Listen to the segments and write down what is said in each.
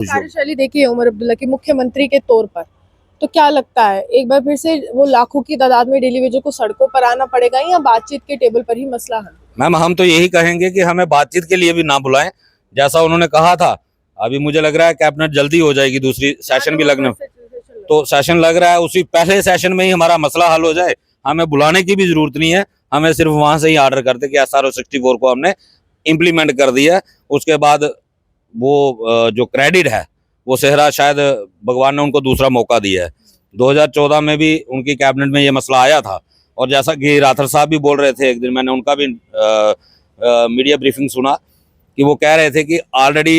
कार्यशैली देखी है उमर अब्दुल्ला की मुख्यमंत्री के तौर पर, तो क्या लगता है एक बार फिर से वो लाखों की तादाद में डेली वेजर को सड़कों पर आना पड़ेगा या बातचीत के टेबल पर ही मसला हल? मैम, हम तो यही कहेंगे कि हमें बातचीत के लिए भी ना बुलाएं, जैसा उन्होंने कहा था। अभी मुझे लग रहा है कैबिनेट जल्दी हो जाएगी, दूसरी सेशन भी लगने, तो सेशन लग रहा है, उसी पहले सेशन में ही हमारा मसला हल हो जाए। हमें बुलाने की भी जरूरत नहीं है, हमें सिर्फ वहां से ही ऑर्डर करते कि SRO 64 को हमने इम्प्लीमेंट कर दिया है। उसके बाद वो जो क्रेडिट है वो सेहरा शायद भगवान ने उनको दूसरा मौका दिया है। 2014 में भी उनकी कैबिनेट में ये मसला आया था, और जैसा कि राठौर साहब भी बोल रहे थे, एक दिन मैंने उनका भी मीडिया ब्रीफिंग सुना कि वो कह रहे थे कि ऑलरेडी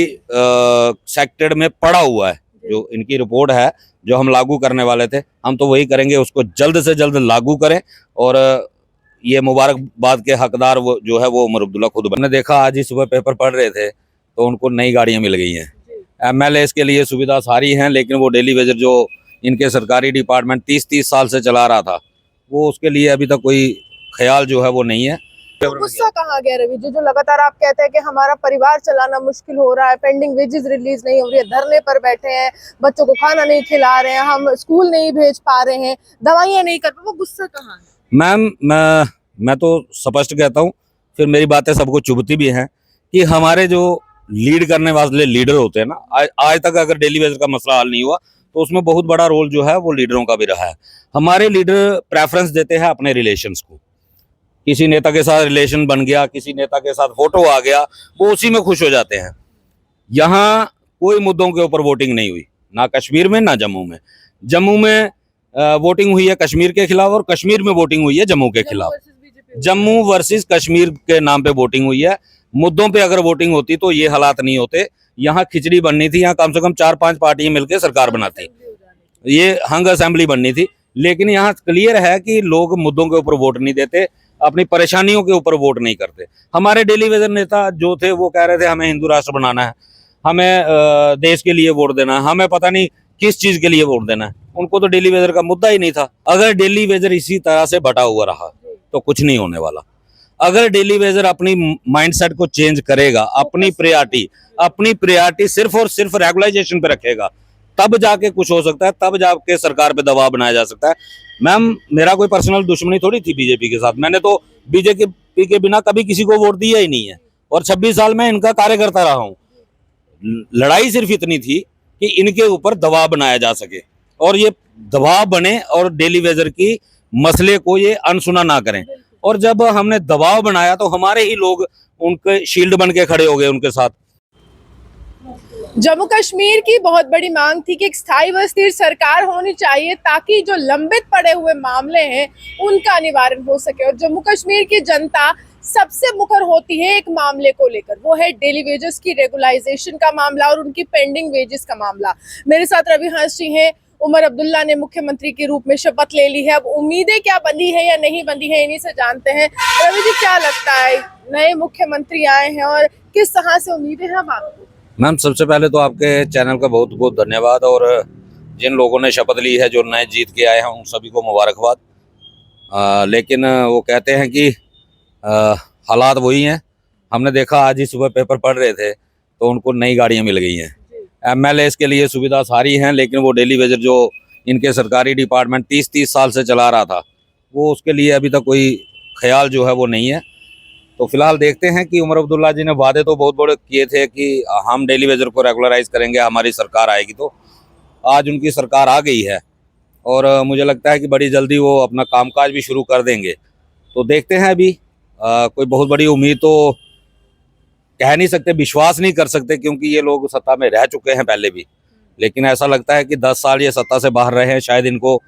सेक्टेड में पड़ा हुआ है जो इनकी रिपोर्ट है, जो हम लागू करने वाले थे। हम तो वही करेंगे, उसको जल्द से जल्द लागू करें, और ये मुबारकबाद के हकदार वो जो है वो उमर अब्दुल्ला खुद बने। देखा आज ही सुबह पेपर पढ़ रहे थे तो उनको नई गाड़ियां मिल गई हैं। MLAs के लिए सुविधा सारी हैं, लेकिन वो डेली वेजर जो इनके सरकारी डिपार्टमेंट 30-30 साल से चला रहा था, वो उसके लिए अभी तक कोई ख्याल जो है वो नहीं है। तो गुस्सा कहाँ गया रवि जी, जो लगातार आप कहते हैं कि हमारा परिवार चलाना मुश्किल हो रहा है, पेंडिंग वेजेस रिलीज नहीं हो रही है, धरने पर बैठे हैं, बच्चों को खाना नहीं खिला रहे हैं, हम स्कूल नहीं भेज पा रहे हैं, दवाइयां नहीं कर पा, वो गुस्सा कहाँ है? मैम, मैं तो स्पष्ट कहता हूँ, फिर मेरी बातें सबको चुभती भी हैं, कि हमारे जो लीड करने वाले लीडर होते हैं ना, आज तक अगर डेली वेजर का मसला हल नहीं हुआ तो उसमें बहुत बड़ा रोल जो है वो लीडरों का भी रहा है। हमारे लीडर प्रेफरेंस देते हैं अपने रिलेशंस को। किसी नेता के साथ रिलेशन बन गया, किसी नेता के साथ फोटो आ गया, वो उसी में खुश हो जाते हैं। यहाँ कोई मुद्दों के ऊपर वोटिंग नहीं हुई, ना कश्मीर में ना जम्मू में। जम्मू में वोटिंग हुई है कश्मीर के खिलाफ, और कश्मीर में वोटिंग हुई है जम्मू के खिलाफ। जम्मू वर्सेस कश्मीर के नाम पे वोटिंग हुई है। मुद्दों पे अगर वोटिंग होती तो ये हालात नहीं होते। यहाँ खिचड़ी बननी थी, यहाँ कम से कम 4-5 पार्टियां मिलकर सरकार बनाती, ये हंग असेंबली बननी थी। लेकिन यहाँ क्लियर है कि लोग मुद्दों के ऊपर वोट नहीं देते, अपनी परेशानियों के ऊपर वोट नहीं करते। हमारे डेली वेजर नेता जो थे वो कह रहे थे हमें हिंदू राष्ट्र बनाना है, हमें देश के लिए वोट देना है, हमें पता नहीं किस चीज के लिए वोट देना है। उनको तो डेली वेजर का मुद्दा ही नहीं था। अगर डेली वेजर इसी तरह से बटा हुआ रहा तो कुछ नहीं होने वाला। अगर डेली वेजर अपनी माइंडसेट को चेंज करेगा, अपनी प्रायोरिटी सिर्फ और सिर्फ रेगुलाइजेशन पे रखेगा, तब जाके कुछ हो सकता है, तब जाके सरकार पे दबाव बनाया जा सकता है। मैम, मेरा कोई पर्सनल दुश्मनी थोड़ी थी बीजेपी के साथ। मैंने तो बीजेपी के बिना कभी किसी को वोट दिया ही नहीं है, और 26 साल में इनका कार्यकर्ता रहा हूँ। लड़ाई सिर्फ इतनी थी कि इनके ऊपर दबाव बनाया जा सके, और ये दबाव बने और डेली वेजर की मसले को ये अनसुना ना करें। और जब हमने दबाव बनाया तो हमारे ही लोग उनके शील्ड बन के खड़े हो गए उनके साथ। जम्मू कश्मीर की बहुत बड़ी मांग थी कि एक स्थायी व स्थिर सरकार होनी चाहिए ताकि जो लंबित पड़े हुए मामले हैं उनका निवारण हो सके, और जम्मू कश्मीर की जनता सबसे मुखर होती है एक मामले को लेकर, वो है डेली वेजेस की रेगुलाइजेशन का मामला और उनकी पेंडिंग वेजेस का मामला। मेरे साथ रवि हंस जी हैं। उमर अब्दुल्ला ने मुख्यमंत्री के रूप में शपथ ले ली है, अब उम्मीदें क्या बंधी है या नहीं बंधी है, इन्हीं से जानते हैं। रवि जी, क्या लगता है, नए मुख्यमंत्री आए हैं और किस तरह से उम्मीदें हैं अब आपको? मैम, सबसे पहले तो आपके चैनल का बहुत बहुत धन्यवाद, और जिन लोगों ने शपथ ली है, जो नए जीत के आए हैं, उन सभी को मुबारकबाद। लेकिन वो कहते हैं कि हालात वही हैं। हमने देखा आज ही सुबह पेपर पढ़ रहे थे तो उनको नई गाड़ियां मिल गई हैं। MLAs के लिए सुविधा सारी हैं, लेकिन वो डेली वेजर जो इनके सरकारी डिपार्टमेंट 30-30 साल से चला रहा था, वो उसके लिए अभी तक कोई ख्याल जो है वो नहीं है। तो फिलहाल देखते हैं कि उमर अब्दुल्ला जी ने वादे तो बहुत बड़े किए थे कि हम डेली वेजर को रेगुलराइज करेंगे, हमारी सरकार आएगी। तो आज उनकी सरकार आ गई है, और मुझे लगता है कि बड़ी जल्दी वो अपना कामकाज भी शुरू कर देंगे। तो देखते हैं। अभी कोई बहुत बड़ी उम्मीद तो कह नहीं सकते, विश्वास नहीं कर सकते, क्योंकि ये लोग सत्ता में रह चुके हैं पहले भी। लेकिन ऐसा लगता है कि 10 साल ये सत्ता से बाहर रहे हैं, शायद इनको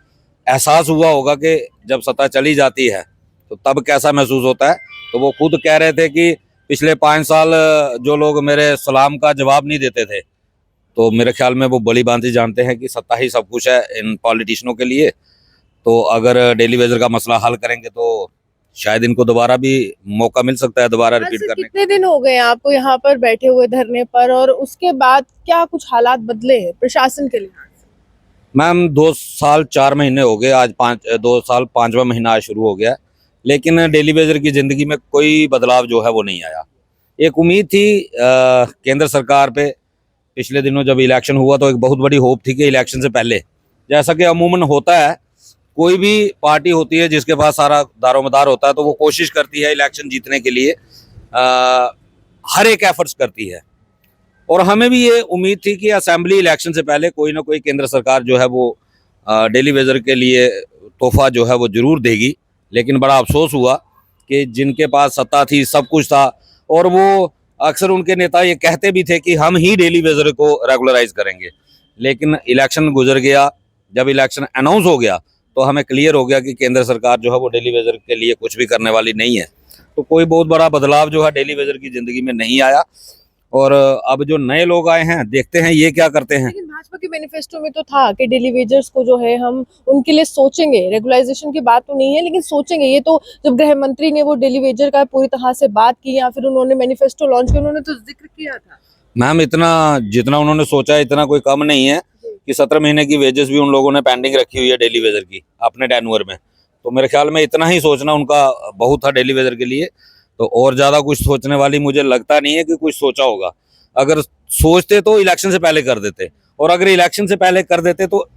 एहसास हुआ होगा कि जब सत्ता चली जाती है तो तब कैसा महसूस होता है। तो वो खुद कह रहे थे कि पिछले 5 साल जो लोग मेरे सलाम का जवाब नहीं देते थे, तो मेरे ख्याल में वो बड़ी भांति जानते हैं कि सत्ता ही सब कुछ है इन पॉलिटिशियनों के लिए। तो अगर डेली वेजर का मसला हल करेंगे तो शायद इनको दोबारा भी मौका मिल सकता है दोबारा रिपीट करने। कितने दिन हो गए आपको यहाँ पर बैठे हुए धरने पर, और उसके बाद क्या कुछ हालात बदले हैं प्रशासन के लिए? मैम, 2 साल 4 महीने हो गए, आज 2 साल 5वां महीना आज शुरू हो गया, लेकिन डेली वेजर की जिंदगी में कोई बदलाव जो है वो नहीं आया। एक उम्मीद थी केंद्र सरकार पे पिछले दिनों जब इलेक्शन हुआ तो एक बहुत बड़ी होप थी कि इलेक्शन से पहले, जैसा कि अमूमन होता है, कोई भी पार्टी होती है जिसके पास सारा दारोमदार होता है तो वो कोशिश करती है इलेक्शन जीतने के लिए, हर एक एफर्ट्स करती है। और हमें भी ये उम्मीद थी कि असेंबली इलेक्शन से पहले कोई ना कोई केंद्र सरकार जो है वो डेली वेजर के लिए तोहफा जो है वो जरूर देगी। लेकिन बड़ा अफसोस हुआ कि जिनके पास सत्ता थी, सब कुछ था, और वो अक्सर उनके नेता ये कहते भी थे कि हम ही डेली वेजर को रेगुलराइज करेंगे। लेकिन इलेक्शन गुजर गया, जब इलेक्शन अनाउंस हो गया तो हमें क्लियर हो गया कि केंद्र सरकार जो है वो डेली वेजर के लिए कुछ भी करने वाली नहीं है। तो कोई बहुत बड़ा बदलाव जो है डेली वेजर की जिंदगी में नहीं आया। और अब जो नए लोग आए हैं, देखते हैं ये क्या करते हैं। लेकिन भाजपा के मैनिफेस्टो में तो था कि डेली वेजर्स को जो है हम उनके लिए सोचेंगे, रेगुलाइजेशन की बात तो नहीं है लेकिन सोचेंगे। ये तो जब गृह मंत्री ने वो डेली वेजर का पूरी तरह से बात की या फिर उन्होंने मैनिफेस्टो लॉन्च किया, उन्होंने तो जिक्र किया था। मैम, इतना जितना उन्होंने सोचा है इतना कोई कम नहीं है कि 17 महीने की वेजेस भी उन लोगों ने पेंडिंग रखी हुई है डेली वेजर की अपने टेन्योर में। तो मेरे ख्याल में इतना ही सोचना उनका बहुत था डेली वेजर के लिए। तो और ज्यादा कुछ सोचने वाली मुझे लगता नहीं है कि कुछ सोचा होगा। अगर सोचते तो इलेक्शन से पहले कर देते, और अगर इलेक्शन से पहले कर देते तो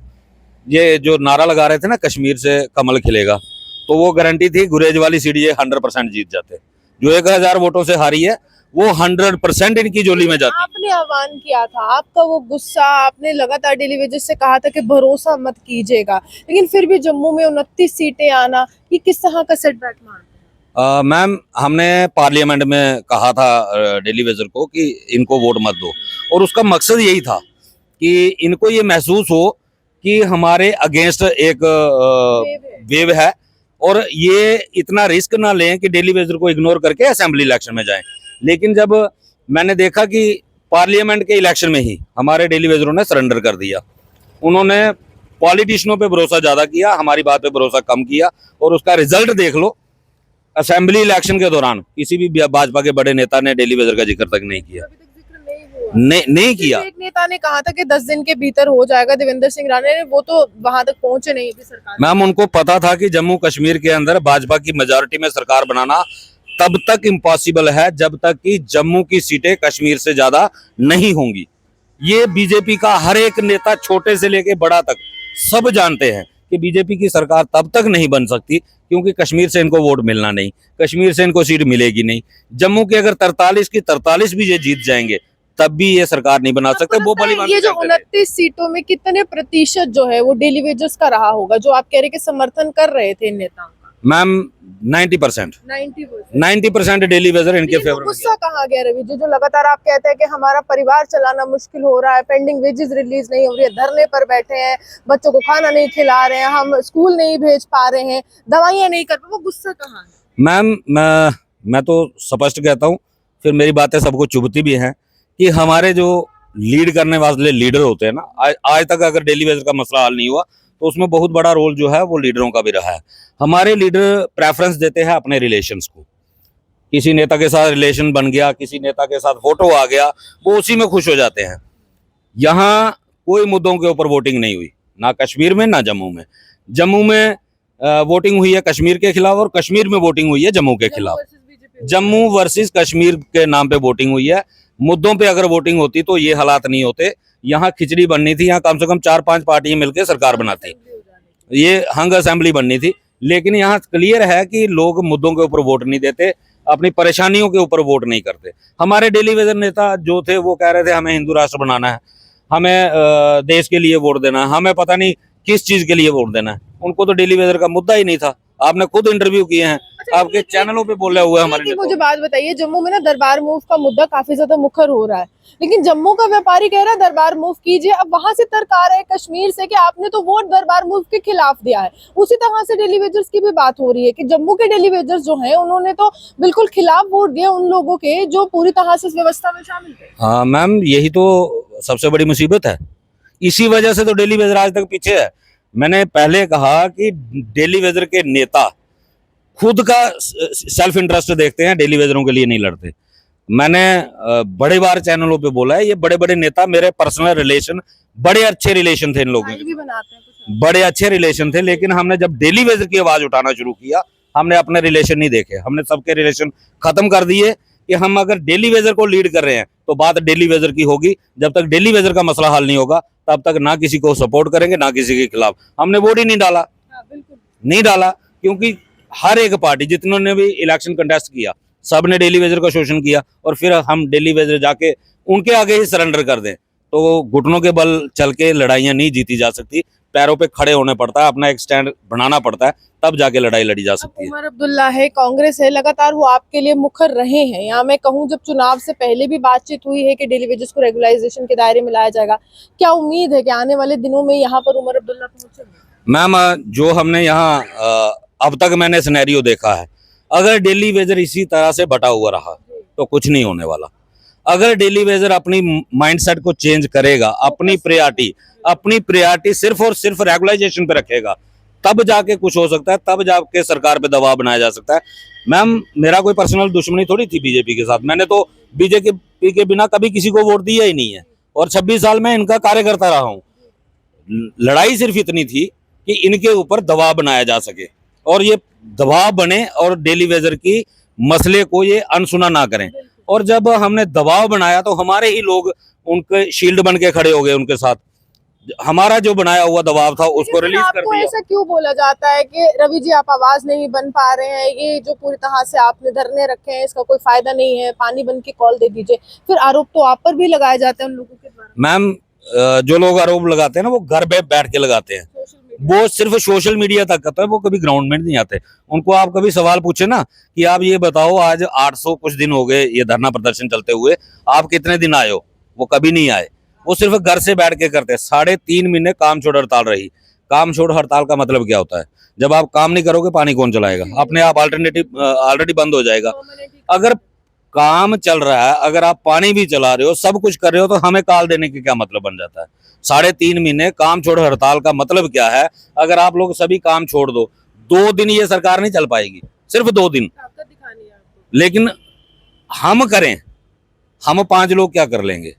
ये जो नारा लगा रहे थे ना, कश्मीर से कमल खिलेगा, तो वो गारंटी थी गुरेज वाली सीट ये 100% जीत जाते। जो 1000 वोटों से हारी है वो 100% इनकी झोली में जाती। आपने आह्वान किया था, आपका वो गुस्सा, आपने लगातार डेली वेजर्स से कहा था कि भरोसा मत कीजिएगा, लेकिन फिर भी जम्मू में 29 सीटें आना, ये किस तरह का सेटबैक मानते हैं? मैम, हमने पार्लियामेंट में कहा था डेली वेजर को कि इनको वोट मत दो, और उसका मकसद यही था कि इनको ये महसूस हो कि हमारे अगेंस्ट एक वेव है, और ये इतना रिस्क ना लें कि डेली वेजर को इग्नोर करके असेंबली इलेक्शन में जाएं। लेकिन जब मैंने देखा कि पार्लियामेंट के इलेक्शन में ही हमारे डेली वेजरों ने सरेंडर कर दिया, उन्होंने पॉलिटिशियनों पे भरोसा ज्यादा किया, हमारी बात पे भरोसा कम किया, और उसका रिजल्ट देख लो। असेंबली इलेक्शन के दौरान किसी भी भाजपा के बड़े नेता ने डेली वेजर का जिक्र तक नहीं किया, अभी तक जिक्र नहीं हुआ। नहीं किया। एक नेता ने कहा था कि 10 दिन के भीतर हो जाएगा, देवेंद्र सिंह राणा ने, वो तो वहां तक पहुंचे नहीं अभी सरकार। मैम, उनको पता था कि जम्मू कश्मीर के अंदर भाजपा की मेजॉरिटी में सरकार बनाना तब तक इम्पॉसिबल है जब तक कि जम्मू की सीटें कश्मीर से ज्यादा नहीं होंगी। ये बीजेपी का हर एक नेता, छोटे से लेके बड़ा तक, सब जानते हैं कि बीजेपी की सरकार तब तक नहीं बन सकती क्योंकि कश्मीर से इनको वोट मिलना नहीं, कश्मीर से इनको सीट मिलेगी नहीं। जम्मू के अगर 43 की 43 भी ये जीत जाएंगे तब भी ये सरकार नहीं बना सकते। वो भली बात ये जो 29 सीटों में कितने प्रतिशत जो है वो डेली वेजर्स का रहा होगा, जो आप कह रहे कि समर्थन कर रहे थे इन नेताओं का? मैम, 90% 90% डेली वेजर इनके लेकिन फेवर में गुस्सा कहाँ गया रवि जी? जो लगातार आप कहते हैं कि हमारा परिवार चलाना मुश्किल हो रहा है, पेंडिंग वेजेस रिलीज नहीं हो रही है, धरने पर बैठे हैं, बच्चों को खाना नहीं खिला रहे हैं, हम स्कूल नहीं भेज पा रहे हैं, दवाइयां नहीं कर पा, वो गुस्सा कहाँ है? मैम, मैं तो स्पष्ट कहता हूँ, फिर मेरी बातें सबको चुभती भी हैं कि हमारे जो लीड करने वाले लीडर होते हैं ना, आज तक अगर डेली वेजर का मसला हल नहीं हुआ तो उसमें बहुत बड़ा रोल जो है वो लीडरों का भी रहा है। हमारे लीडर प्रेफरेंस देते हैं अपने रिलेशंस को। किसी नेता के साथ रिलेशन बन गया, किसी नेता के साथ फोटो आ गया, वो उसी में खुश हो जाते हैं। यहाँ कोई मुद्दों के ऊपर वोटिंग नहीं हुई, ना कश्मीर में ना जम्मू में। जम्मू में वोटिंग हुई है कश्मीर के खिलाफ, और कश्मीर में वोटिंग हुई है जम्मू के खिलाफ। जम्मू वर्सेस कश्मीर के नाम पे वोटिंग हुई है। मुद्दों पे अगर वोटिंग होती तो ये हालात नहीं होते। यहाँ खिचड़ी बननी थी, यहाँ कम से कम 4-5 पार्टियां मिलकर सरकार बनाती, ये हंग असेंबली बननी थी। लेकिन यहाँ क्लियर है कि लोग मुद्दों के ऊपर वोट नहीं देते, अपनी परेशानियों के ऊपर वोट नहीं करते। हमारे डेली वेजर नेता जो थे वो कह रहे थे हमें हिंदू राष्ट्र बनाना है, हमें देश के लिए वोट देना है, हमें पता नहीं किस चीज के लिए वोट देना है। उनको तो डेली वेजर का मुद्दा ही नहीं था। आपने खुद इंटरव्यू किए हैं, आपके चैनलों पे बोले हुए हमारे। मुझे बात बताइए, जम्मू में ना दरबार मूव का मुद्दा काफी ज्यादा मुखर हो रहा है, लेकिन जम्मू का व्यापारी कह रहा है दरबार मूव कीजिए। अब वहां से तर्क आ रहा है कश्मीर से कि आपने तो वोट दरबार मूव के खिलाफ दिया है। उसी तरह से डेली वेजर्स की भी बात हो रही है कि जम्मू के डेली वेजर्स जो हैं उन्होंने तो बिल्कुल खिलाफ वोट दिया उन लोगों के जो पूरी तरह से इस व्यवस्था में शामिल थे। हाँ मैम, यही तो सबसे बड़ी मुसीबत है। इसी वजह से तो डेली वेजर आज तक पीछे है। मैंने पहले कहा कि डेली वेजर के नेता खुद का सेल्फ इंटरेस्ट देखते हैं, डेली वेजरों के लिए नहीं लड़ते। मैंने बड़े बार चैनलों पे बोला है, ये बड़े बड़े नेता मेरे पर्सनल रिलेशन, बड़े अच्छे रिलेशन थे इन लोगों के, बड़े अच्छे रिलेशन थे। लेकिन हमने जब डेली वेजर की आवाज उठाना शुरू किया, हमने अपने रिलेशन नहीं देखे, हमने सबके रिलेशन खत्म कर दिए। कि हम अगर डेली वेजर को लीड कर रहे हैं तो बात डेली वेजर की होगी। जब तक डेली वेजर का मसला हल नहीं होगा तब तक ना किसी को सपोर्ट करेंगे ना किसी के खिलाफ। हमने वोट ही नहीं डाला, बिल्कुल नहीं डाला, क्योंकि हर एक पार्टी जितनों ने भी इलेक्शन कंटेस्ट किया सब ने डेली वेजर का शोषण किया, और फिर हम डेली वेजर जाके उनके आगे ही सरेंडर कर दें तो घुटनों के बल चल के लड़ाइयां नहीं जीती जा सकती। पैरों पे खड़े होने पड़ता है, अपना एक स्टैंड बनाना पड़ता है, तब जाके लड़ाई लड़ी जा सकती है। उमर अब्दुल्ला है, कांग्रेस है, लगातार वो आपके लिए मुखर रहे हैं। यहाँ मैं कहूँ जब चुनाव से पहले भी बातचीत हुई है कि डेली वेजेस को रेगुलाइजेशन के दायरे में लाया जाएगा, क्या उम्मीद है कि आने वाले दिनों में यहाँ पर उमर अब्दुल्ला पहुंचेंगे? मैम, जो हमने यहाँ अब तक मैंने सिनेरियो देखा है, अगर डेली वेजर इसी तरह से बटा हुआ रहा तो कुछ नहीं होने वाला। अगर डेली वेजर अपनी माइंडसेट को चेंज करेगा, अपनी प्रायोरिटी सिर्फ और सिर्फ रेगुलाइजेशन पे रखेगा, तब जाके कुछ हो सकता है, तब जाके सरकार पे दबाव बनाया जा सकता है। मैम, मेरा कोई पर्सनल दुश्मनी थोड़ी थी बीजेपी के साथ, मैंने तो बीजेपी के बिना कभी किसी को वोट दिया ही नहीं है, और 26 साल में इनका कार्यकर्ता रहा हूँ। लड़ाई सिर्फ इतनी थी कि इनके ऊपर दबाव बनाया जा सके, और ये दबाव बने और डेली वेजर की मसले को ये अनसुना ना करें। और जब हमने दबाव बनाया तो हमारे ही लोग उनके शील्ड बन के खड़े हो गए उनके साथ। हमारा जो बनाया हुआ दबाव था उसको रिलीज कर आपको दिया। ऐसा क्यों बोला जाता है कि रवि जी आप आवाज नहीं बन पा रहे हैं, ये जो पूरी तरह से आपने धरने रखे हैं इसका कोई फायदा नहीं है, पानी बन के कॉल दे दीजिए, फिर आरोप तो आप पर भी लगाए जाते हैं उन लोगों के द्वारा। मैम, जो लोग आरोप लगाते हैं ना वो घर पे बैठ के लगाते हैं, वो सिर्फ सोशल मीडिया तक करता है, वो कभी ग्राउंड में नहीं आते। उनको आप कभी सवाल पूछे ना कि आप ये बताओ आज 800 कुछ दिन हो गए ये धरना प्रदर्शन चलते हुए, आप कितने दिन आए हो, वो कभी नहीं आए, वो सिर्फ घर से बैठ के करते हैं। 3.5 महीने काम छोड़ हड़ताल रही। काम छोड़ हड़ताल का मतलब क्या होता है? जब आप काम नहीं करोगे पानी कौन चलाएगा? अपने आप अल्टरनेटिव ऑलरेडी बंद हो जाएगा। अगर काम चल रहा है, अगर आप पानी भी चला रहे हो, सब कुछ कर रहे हो, तो हमें कॉल देने की क्या मतलब बन जाता है? 3.5 महीने काम छोड़ हड़ताल का मतलब क्या है? अगर आप लोग सभी काम छोड़ दो, 2 दिन ये सरकार नहीं चल पाएगी, सिर्फ 2 दिन। लेकिन हम करें, हम 5 लोग क्या कर लेंगे?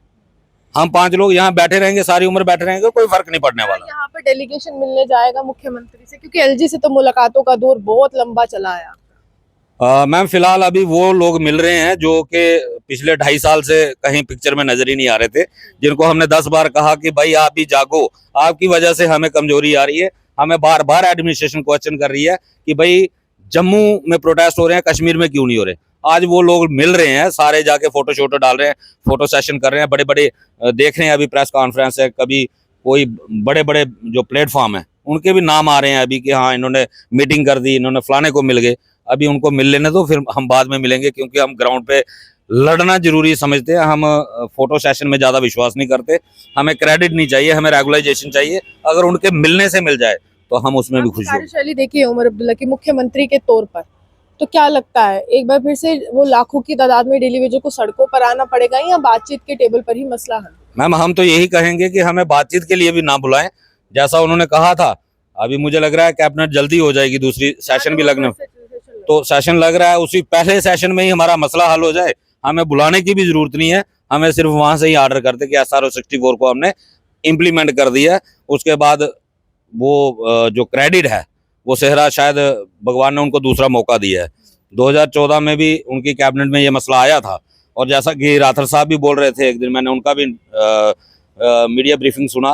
हम 5 लोग यहाँ बैठे रहेंगे, सारी उम्र बैठे रहेंगे, कोई फर्क नहीं पड़ने वाला। यहाँ पर डेलीगेशन मिलने जाएगा मुख्यमंत्री से, क्योंकि एलजी से तो मुलाकातों का दौर बहुत लंबा चला है। मैम, फिलहाल अभी वो लोग मिल रहे हैं जो कि पिछले 2.5 साल से कहीं पिक्चर में नजर ही नहीं आ रहे थे, जिनको हमने 10 बार कहा कि भाई आप भी जागो, आपकी वजह से हमें कमजोरी आ रही है। हमें बार बार एडमिनिस्ट्रेशन क्वेश्चन कर रही है कि भाई जम्मू में प्रोटेस्ट हो रहे हैं, कश्मीर में क्यों नहीं हो रहे। आज वो लोग मिल रहे हैं, सारे जाके फोटो शोटो डाल रहे हैं, फोटो सेशन कर रहे हैं, बड़े बड़े देख रहे हैं, अभी प्रेस कॉन्फ्रेंस है, कभी कोई बड़े बड़े जो प्लेटफॉर्म है उनके भी नाम आ रहे हैं अभी कि हाँ इन्होंने मीटिंग कर दी, इन्होंने फलाने को मिल गए। अभी उनको मिल लेने दो, फिर हम बाद में मिलेंगे, क्योंकि हम ग्राउंड पे लड़ना जरूरी समझते हैं। हम फोटो सेशन में ज्यादा विश्वास नहीं करते, हमें क्रेडिट नहीं चाहिए, हमें रेगुलाइजेशन चाहिए। अगर उनके मिलने से मिल जाए तो हम उसमें भी खुश होंगे। कार्यशैली देखिए उमर अब्दुल्ला की मुख्यमंत्री के तौर पर, तो क्या लगता है एक बार फिर से वो लाखों की तादाद में डेली वेजर को सड़कों पर आना पड़ेगा या बातचीत के टेबल पर ही मसला हल? मैम, हम तो यही कहेंगे कि हमें बातचीत के लिए भी ना बुलाएं, जैसा उन्होंने कहा था। अभी मुझे लग रहा है कैबिनेट जल्दी हो जाएगी, दूसरी सेशन भी लगने, तो सेशन लग रहा है, उसी पहले सेशन में ही हमारा मसला हल हो जाए। हमें बुलाने की भी जरूरत नहीं है, हमें सिर्फ वहां से ही ऑर्डर करते कि SRO 64 को हमने इम्प्लीमेंट कर दिया है। उसके बाद वो जो क्रेडिट है वो सेहरा शायद भगवान ने उनको दूसरा मौका दिया है। 2014 में भी उनकी कैबिनेट में ये मसला आया था, और जैसा कि राठौर साहब भी बोल रहे थे, एक दिन मैंने उनका भी मीडिया ब्रीफिंग सुना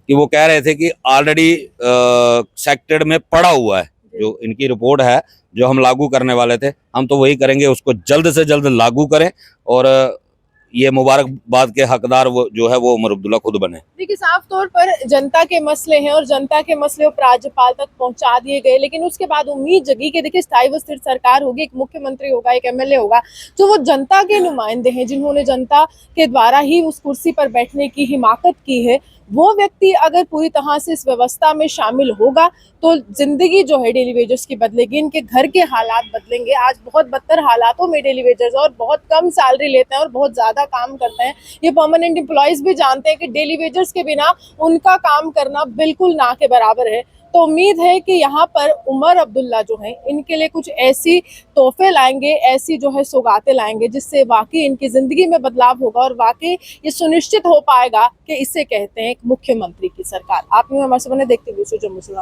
कि वो कह रहे थे कि ऑलरेडी सेक्टेड में पड़ा हुआ है जो इनकी रिपोर्ट है, जो हम लागू करने वाले थे। हम तो वही करेंगे, उसको जल्द से जल्द लागू करें, और ये मुबारकबाद के हकदार वो जो है वो उमर अब्दुल्ला खुद बने। देखिए साफ तौर पर जनता के मसले हैं और जनता के मसले राज्यपाल तक पहुंचा दिए गए, लेकिन उसके बाद उम्मीद जगी कि देखिए स्थायी व स्थिर सरकार होगी, एक मुख्यमंत्री होगा, एक MLA होगा, जो वो जनता के नुमाइंदे हैं, जिन्होंने जनता के द्वारा ही उस कुर्सी पर बैठने की हिमाकत की है। वो व्यक्ति अगर पूरी तरह से इस व्यवस्था में शामिल होगा तो जिंदगी जो है डेली वेजर्स की बदलेगी, इनके घर के हालात बदलेंगे। आज बहुत बदतर हालातों में डेली वेजर्स और बहुत कम सैलरी लेते हैं और बहुत ज्यादा काम करते हैं। ये परमानेंट एम्प्लॉयज भी जानते हैं कि डेली वेजर्स के बिना उनका काम करना बिल्कुल ना के बराबर है। तो उम्मीद है कि यहाँ पर उमर अब्दुल्ला जो है इनके लिए कुछ ऐसी तोहफे लाएंगे, ऐसी जो है सौगातें लाएंगे, जिससे वाकई इनकी जिंदगी में बदलाव होगा और वाकई ये सुनिश्चित हो पाएगा कि इसे कहते हैं एक मुख्यमंत्री की सरकार। आपने हमारे सामने देखते हुए जम्मू से।